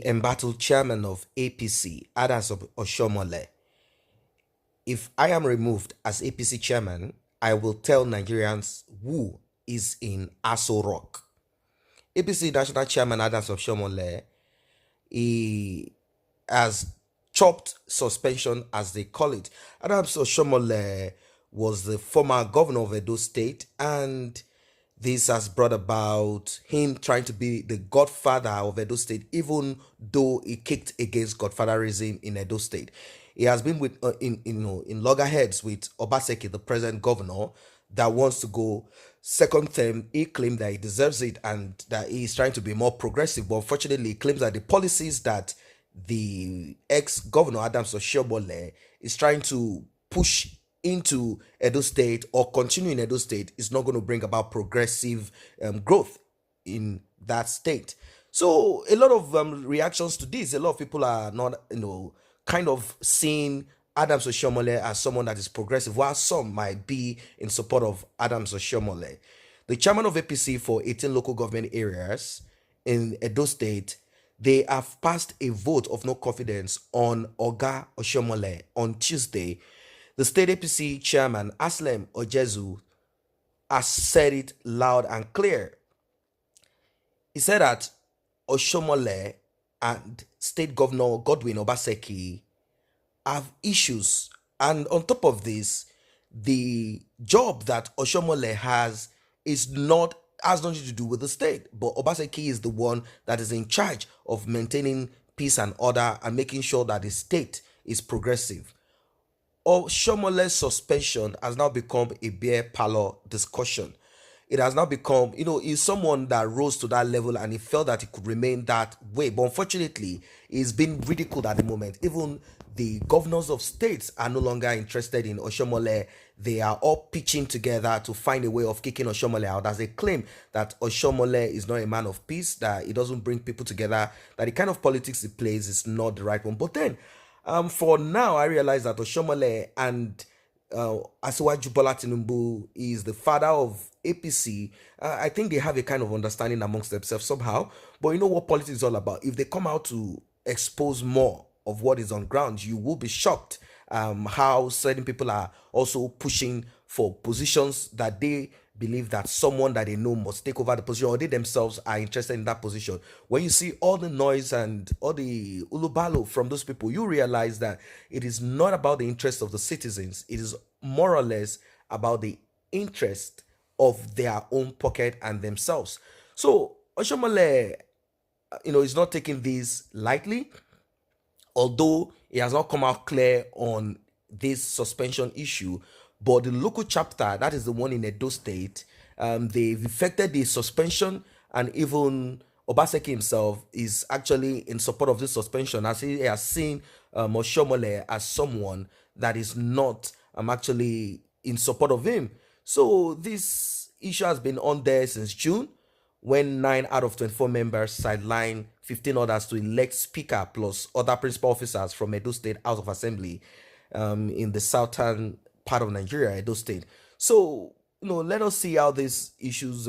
the embattled chairman of APC, Oshiomhole. If I am removed as APC chairman, I will tell Nigerians who is in R0CK. APC National Chairman Oshiomhole, he has chopped suspension, as they call it. Oshiomhole was the former governor of Edo State, and this has brought about him trying to be the godfather of Edo State, even though he kicked against godfatherism in Edo State. He has been with in loggerheads with R0CK, the present governor, that wants to go second term. He claimed that he deserves it and that he is trying to be more progressive, but unfortunately, he claims that the policies that the ex-governor Oshiomhole is trying to push into Edo State or continue in Edo State is not going to bring about progressive growth in that state. So a lot of reactions to this. A lot of people are not, kind of seeing Oshiomhole as someone that is progressive, while some might be in support of Oshiomhole. The chairman of APC for 18 local government areas in Edo State, they have passed a vote of no confidence on Oga Oshiomhole on Tuesday. The state APC chairman, WH0, has said it loud and clear. He said that Oshiomhole and State Governor Godwin R0CK have issues. And on top of this, the job that Oshiomhole has has nothing to do with the state, but R0CK is the one that is in charge of maintaining peace and order and making sure that the state is progressive. Oshiomhole's suspension has now become a beer parlor discussion. It has now become, he's someone that rose to that level and he felt that he could remain that way. But unfortunately, he's been ridiculed at the moment. Even the governors of states are no longer interested in Oshiomhole. They are all pitching together to find a way of kicking Oshiomhole out, as they claim that Oshiomhole is not a man of peace, that he doesn't bring people together, that the kind of politics he plays is not the right one. But then, for now, I realize that Oshiomhole and Asiwaju Bola Tinubu is the father of APC. I think they have a kind of understanding amongst themselves somehow. But you know what politics is all about. If they come out to expose more of what is on ground, you will be shocked how certain people are also pushing for positions that they believe that someone that they know must take over the position, or they themselves are interested in that position. When you see all the noise and all the ulubalo from those people, you realize that it is not about the interest of the citizens. It is more or less about the interest of their own pocket and themselves. So Oshiomhole, is not taking this lightly, although he has not come out clear on this suspension issue. But the local chapter, that is the one in Edo State, they've effected the suspension, and even R0CK himself is actually in support of this suspension, as he has seen Oshiomhole as someone that is not actually in support of him. So this issue has been on there since June, when 9 out of 24 members sidelined 15 others to elect speaker plus other principal officers from Edo State House of Assembly in the southern part of Nigeria, Edo State. So, let us see how these issues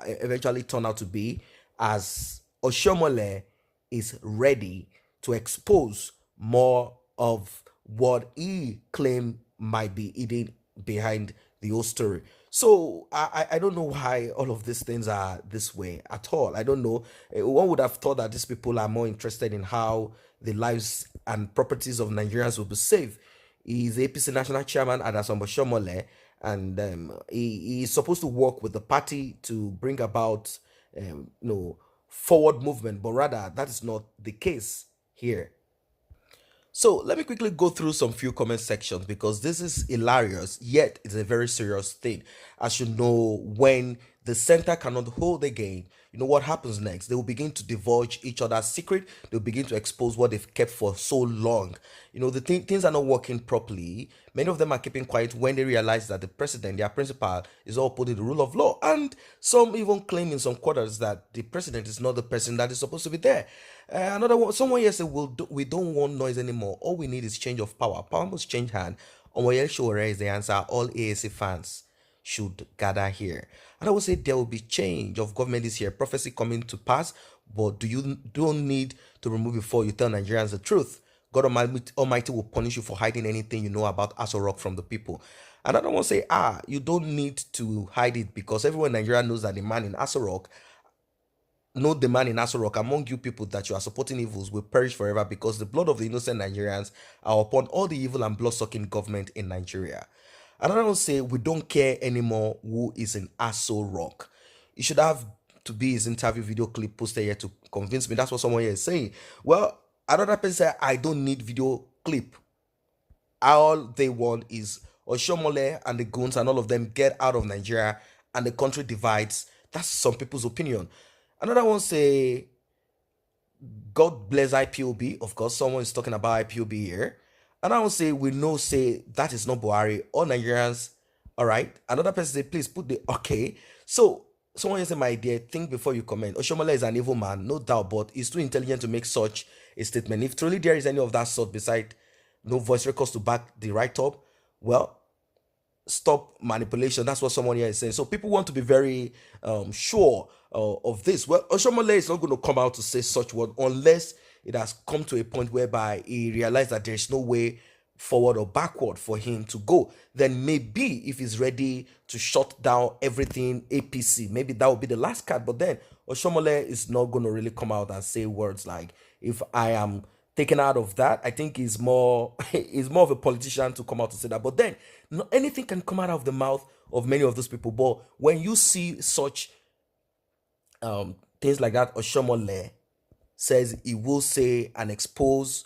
eventually turn out to be, as Oshiomhole is ready to expose more of what he claimed might be hidden behind the whole story. So I don't know why all of these things are this way at all. I don't know. One would have thought that these people are more interested in how the lives and properties of Nigerians will be saved. He's APC national chairman at Oshiomhole, and he is supposed to work with the party to bring about forward movement, but rather that is not the case here. So let me quickly go through some few comment sections, because this is hilarious, yet it's a very serious thing. As you know, when the center cannot hold again, what happens next? They will begin to divulge each other's secret. They'll begin to expose what they've kept for so long. Things are not working properly. Many of them are keeping quiet when they realize that the president, their principal, is all putting the rule of law. And some even claim in some quarters that the president is not the person that is supposed to be there. Another one, someone here said, we don't want noise anymore. All we need is change of power. Power must change hand. WH0 is the answer. All ASC fans should gather here. And I would say there will be change of government this year, prophecy coming to pass. But you don't need to remove before you tell Nigerians the truth. God Almighty will punish you for hiding anything you know about AS0 from the people. And I don't want to say, you don't need to hide it, because everyone in Nigeria knows that the man in AS0, know the man in AS0 among you people that you are supporting evils will perish forever, because the blood of the innocent Nigerians are upon all the evil and blood-sucking government in Nigeria. And I don't say we don't care anymore who is in AS0. You should have to be his interview video clip posted here to convince me. That's what someone here is saying. Well, another person said, I don't need video clip. All they want is Oshiomhole and the goons and all of them get out of Nigeria and the country divides. That's some people's opinion. Another one say, God bless IPOB. Of course, someone is talking about IPOB here. And I will say, we know, say, that is not Buhari. All Nigerians, all right. Another person say, please put the okay. So, someone say, my dear, think before you comment. Oshiomhole is an evil man, no doubt, but he's too intelligent to make such a statement. If truly there is any of that sort beside no voice records to back the right up, well, stop manipulation. That's what someone here is saying. So people want to be very sure of this. Well, Oshiomhole is not going to come out to say such word unless it has come to a point whereby he realized that there's no way forward or backward for him to go. Then maybe if he's ready to shut down everything APC, maybe that will be the last card. But then Oshiomhole is not going to really come out and say words like, if I am taken out of that, I think he's more he's more of a politician to come out to say that. But then anything can come out of the mouth of many of those people. But when you see such things like that, Oshiomhole says he will say and expose,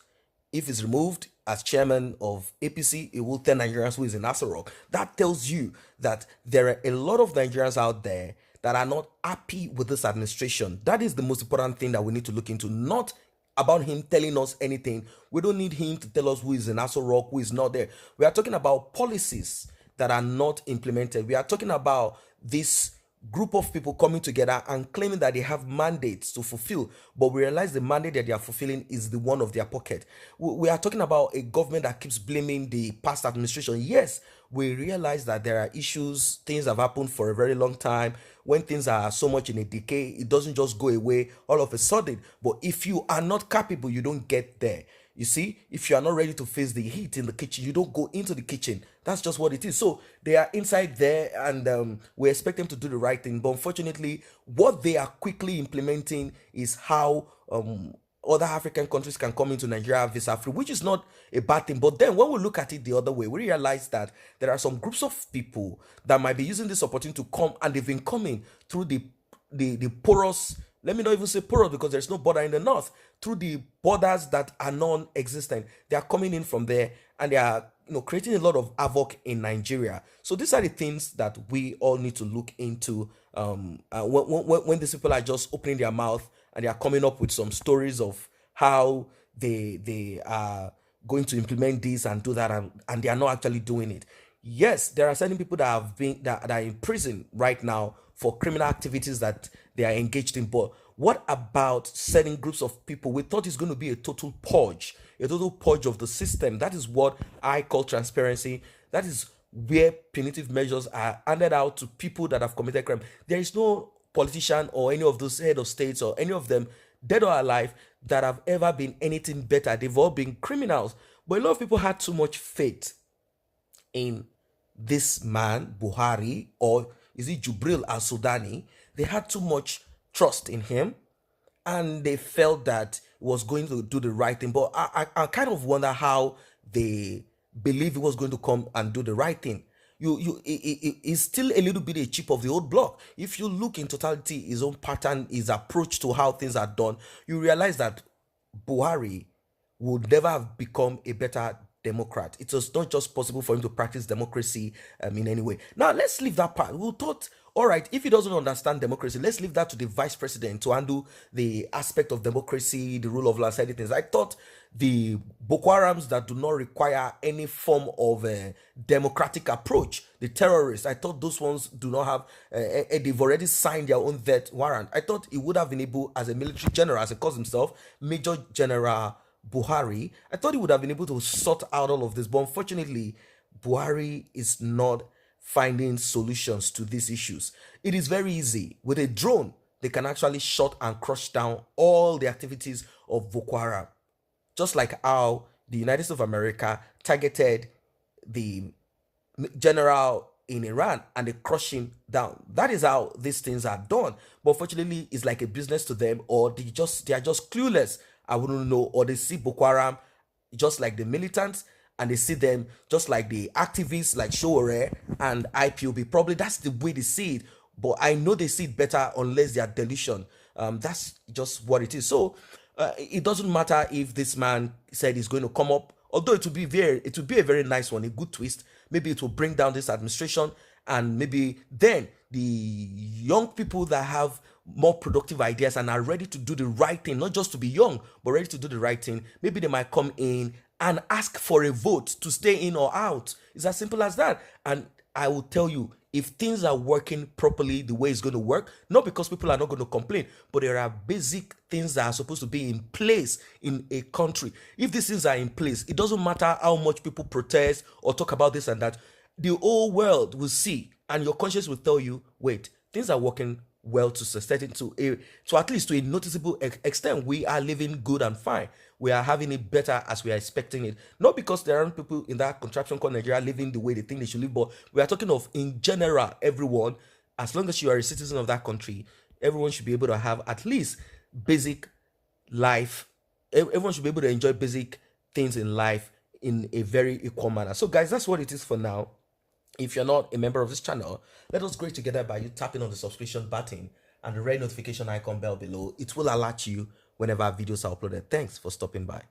if he's removed as chairman of APC, it will tell Nigerians who is in AS0. That tells you that there are a lot of Nigerians out there that are not happy with this administration. That is the most important thing that we need to look into, not about him telling us anything. We don't need him to tell us who is in AS0, who is not there. We are talking about policies that are not implemented. We are talking about this group of people coming together and claiming that they have mandates to fulfill, but we realize the mandate that they are fulfilling is the one of their pocket. We are talking about a government that keeps blaming the past administration. Yes, we realize that there are issues, things have happened for a very long time. When things are so much in a decay, it doesn't just go away all of a sudden. But if you are not capable, you don't get there. You see, if you are not ready to face the heat in the kitchen, you don't go into the kitchen. That's just what it is. So they are inside there, and we expect them to do the right thing. But unfortunately, what they are quickly implementing is how other African countries can come into Nigeria visa free, which is not a bad thing. But then when we look at it the other way, we realize that there are some groups of people that might be using this opportunity to come, and they've been coming through the porous, let me not even say porous because there's no border in the north, through the borders that are non-existent. They are coming in from there, and they are creating a lot of havoc in Nigeria. So these are the things that we all need to look into when these people are just opening their mouth and they are coming up with some stories of how they are going to implement this and do that, and they are not actually doing it. Yes, there are certain people that have been that are in prison right now for criminal activities that they are engaged in. But what about certain groups of people? We thought it's going to be a total purge of the system. That is what I call transparency. That is where punitive measures are handed out to people that have committed crime. There is no politician or any of those head of states or any of them, dead or alive, that have ever been anything better. They've all been criminals. But a lot of people had too much faith in this man, Buhari, or is it Jubril al-Sudani? They had too much trust in him, and they felt that he was going to do the right thing. But I kind of wonder how they believe he was going to come and do the right thing. It's still a little bit a chip of the old block. If you look in totality, his own pattern, his approach to how things are done, you realize that Buhari would never have become a better Democrat. It was not just possible for him to practice democracy in any way. Now, let's leave that part. We thought, all right, if he doesn't understand democracy, let's leave that to the vice president to handle the aspect of democracy, the rule of law, and things. I thought the Boko Harams that do not require any form of democratic approach, the terrorists, I thought those ones do not have, they've already signed their own death warrant. I thought he would have been able, as a military general, as he calls himself, Major General Buhari, I thought he would have been able to sort out all of this. But unfortunately, Buhari is not finding solutions to these issues. It is very easy with a drone they can actually shut and crush down all the activities of Boko Haram. Just like how the United States of America targeted the general in Iran and they crush him down. That is how these things are done. But fortunately, it's like a business to them, or they are just clueless. I wouldn't know, or they see Boko Haram just like the militants, and they see them just like the activists like Showore and IPOB. Probably that's the way they see it. But I know they see it better unless they are delusion. That's just what it is. So it doesn't matter if this man said he's going to come up, although it would be a very nice one, a good twist. Maybe it will bring down this administration, and maybe then the young people that have more productive ideas and are ready to do the right thing, not just to be young, but ready to do the right thing, maybe they might come in and ask for a vote to stay in or out. It's as simple as that. And I will tell you, if things are working properly the way it's going to work, not because people are not going to complain, but there are basic things that are supposed to be in place in a country. If these things are in place, it doesn't matter how much people protest or talk about this and that, the whole world will see, and your conscience will tell you, wait, things are working well to sustain to at least to a noticeable extent. We are living good and fine. We are having it better as we are expecting it. Not because there aren't people in that contraption called Nigeria living the way they think they should live, but we are talking of in general, everyone. As long as you are a citizen of that country, everyone should be able to have at least basic life. Everyone should be able to enjoy basic things in life in a very equal manner. So guys, that's what it is for now. If you're not a member of this channel, let us grow together by you tapping on the subscription button and the red notification icon bell below. It will alert you whenever videos are uploaded. Thanks for stopping by.